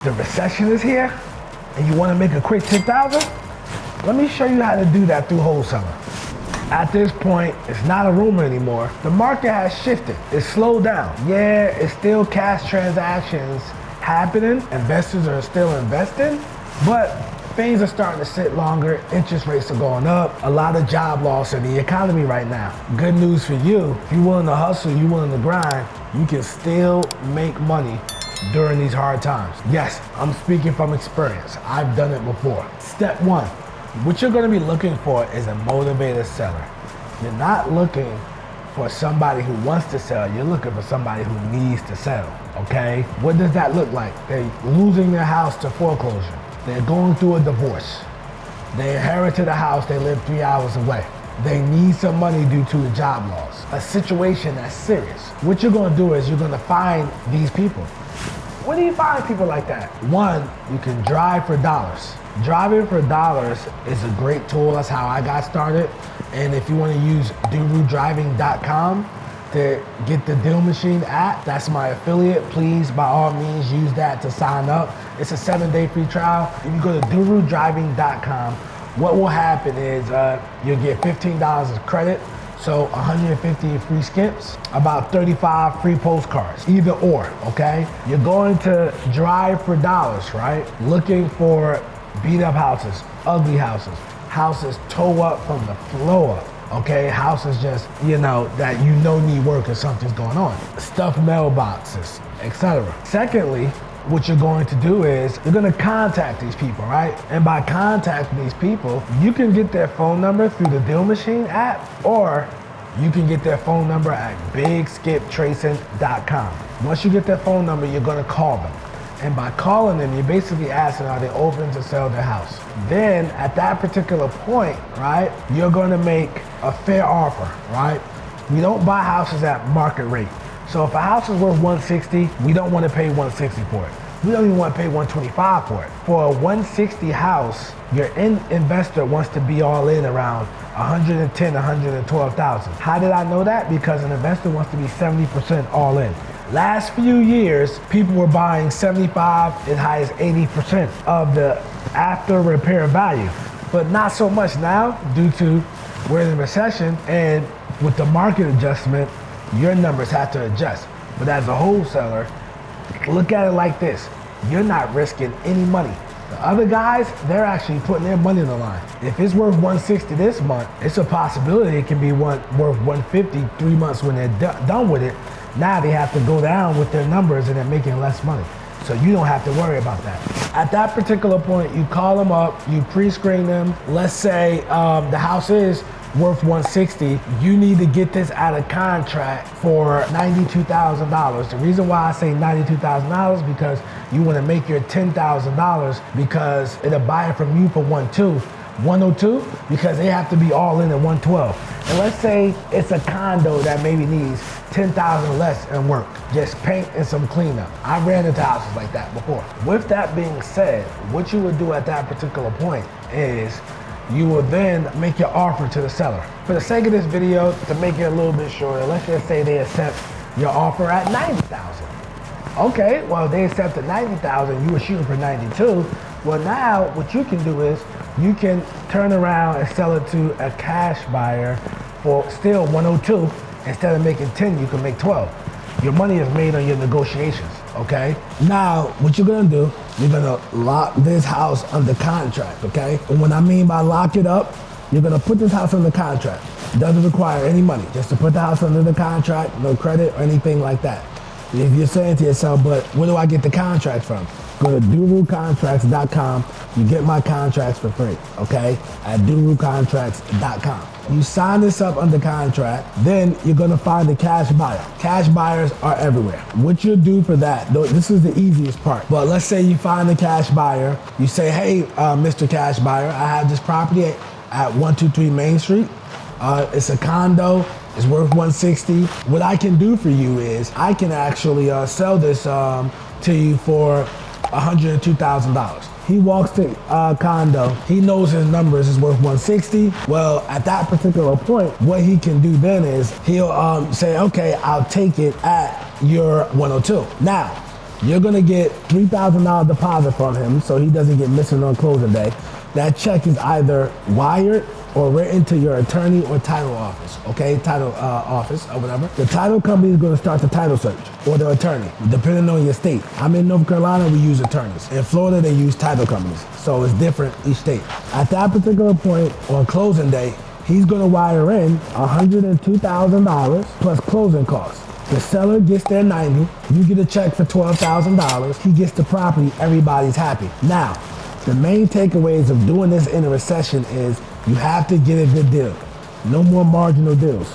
The recession is here and you want to make a quick 10,000? Let me show you how to do that through wholesaling. At this point, it's not a rumor anymore. The market has shifted. It's slowed down. Yeah, it's still cash transactions happening. Investors are still investing, but things are starting to sit longer. Interest rates are going up. A lot of job loss in the economy right now. Good news for you. If you're willing to hustle, you're willing to grind, you can still make money during these hard times. Yes, I'm speaking from experience. I've done it before. Step one, what you're gonna be looking for is a motivated seller. You're not looking for somebody who wants to sell, you're looking for somebody who needs to sell, okay? What does that look like? They're losing their house to foreclosure. They're going through a divorce. They inherited a house, they live 3 hours away. They need some money due to a job loss. A situation that's serious. What you're gonna do is you're gonna find these people. Where do you find people like that? One, you can drive for dollars. Driving for dollars is a great tool. That's how I got started. And if you want to use durudriving.com to get the Deal Machine app, that's my affiliate. Please, by all means, use that to sign up. It's a 7-day free trial. If you go to durudriving.com, what will happen is you'll get $15 of credit. So 150 free skips, about 35 free postcards, either or, okay? You're going to drive for dollars, right? Looking for beat up houses, ugly houses, houses toe up from the floor up, okay? Houses just, that need work or something's going on. Stuffed mailboxes, etc. Secondly, what you're going to do is you're going to contact these people, right? And by contacting these people, you can get their phone number through the Deal Machine app, or you can get their phone number at bigskiptracing.com. Once you get their phone number, you're going to call them. And by calling them, you're basically asking, are they open to sell their house? Then at that particular point, right, you're going to make a fair offer, right? We don't buy houses at market rate. So if a house is worth 160, we don't want to pay 160 for it. We don't even want to pay 125 for it. For a 160 house, your investor wants to be all in around 110, 112,000. How did I know that? Because an investor wants to be 70% all in. Last few years, people were buying 75 as high as 80% of the after repair value. But not so much now due to we're in a recession, and with the market adjustment, your numbers have to adjust. But as a wholesaler, look at it like this. You're not risking any money. The other guys, they're actually putting their money on the line. If it's worth 160 this month, it's a possibility it can be worth 150 3 months when they're done with it. Now they have to go down with their numbers and they're making less money. So you don't have to worry about that. At that particular point, you call them up, you pre-screen them. Let's say the house is worth 160, you need to get this out of contract for $92,000. The reason why I say $92,000 is because you want to make your $10,000 because it'll buy it from you for 102 because they have to be all in at 112. And let's say it's a condo that maybe needs 10,000 less in work, just paint and some cleanup. I ran into houses like that before. With that being said, what you would do at that particular point is you will then make your offer to the seller. For the sake of this video, to make it a little bit shorter, let's just say they accept your offer at $90,000. Okay, well, they accepted $90,000, you were shooting for 92. Well, now what you can do is you can turn around and sell it to a cash buyer for still 102. Instead of making 10, you can make 12. Your money is made on your negotiations, okay? Now, what you're gonna do, you're gonna lock this house under contract, okay? And what I mean by lock it up, you're gonna put this house under contract. It doesn't require any money, just to put the house under the contract, no credit or anything like that. If you're saying to yourself, but where do I get the contract from? Go to durucontracts.com. You get my contracts for free, okay? At durucontracts.com. You sign this up under contract, then you're gonna find a cash buyer. Cash buyers are everywhere. What you'll do for that, this is the easiest part. But let's say you find a cash buyer. You say, hey, Mr. Cash Buyer, I have this property at 123 Main Street. It's a condo. It's worth 160. What I can do for you is I can actually sell this to you for $102,000. He walks to condo, he knows his numbers is worth 160. Well, at that particular point, what he can do then is he'll say, okay, I'll take it at your 102. Now, You're gonna get $3,000 deposit from him so he doesn't get missing on closing day. That check is either wired or written to your attorney or title office, okay? Title office or whatever. The title company is gonna start the title search, or the attorney, depending on your state. I'm in North Carolina, we use attorneys. In Florida, they use title companies. So it's different each state. At that particular point on closing day, he's gonna wire in $102,000 plus closing costs. The seller gets their 90, you get a check for $12,000, he gets the property, everybody's happy. Now, the main takeaways of doing this in a recession is you have to get a good deal. No more marginal deals.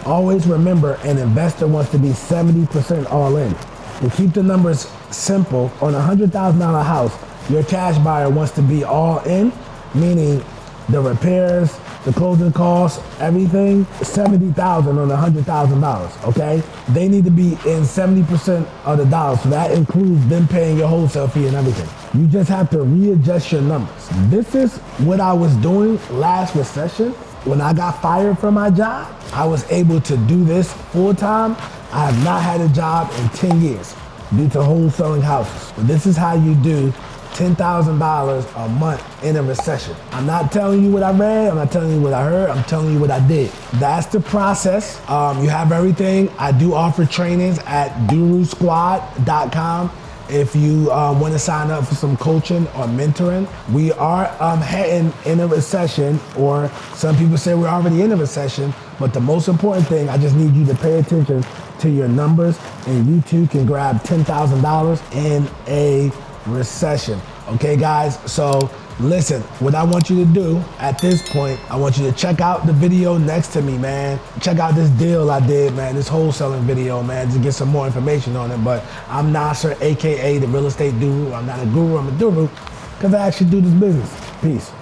Always remember, an investor wants to be 70% all in. To keep the numbers simple, on a $100,000 house, your cash buyer wants to be all in, meaning the repairs, the closing costs, everything, $70,000 on $100,000, okay? They need to be in 70% of the dollars, so that includes them paying your wholesale fee and everything. You just have to readjust your numbers. This is what I was doing last recession. When I got fired from my job, I was able to do this full time. I have not had a job in 10 years due to wholesaling houses. But this is how you do $10,000 a month in a recession. I'm not telling you what I read, I'm not telling you what I heard, I'm telling you what I did. That's the process. You have everything. I do offer trainings at durusquad.com. If you want to sign up for some coaching or mentoring. We are heading in a recession, or some people say we're already in a recession, but the most important thing, I just need you to pay attention to your numbers, and you too can grab $10,000 in a recession. Okay, guys? So listen, what I want you to do at this point, I want you to check out the video next to me, man. Check out this deal I did, man, this wholesaling video, man, to get some more information on it. But I'm Nasser, AKA the real estate guru. I'm not a guru, I'm a duru, because I actually do this business. Peace.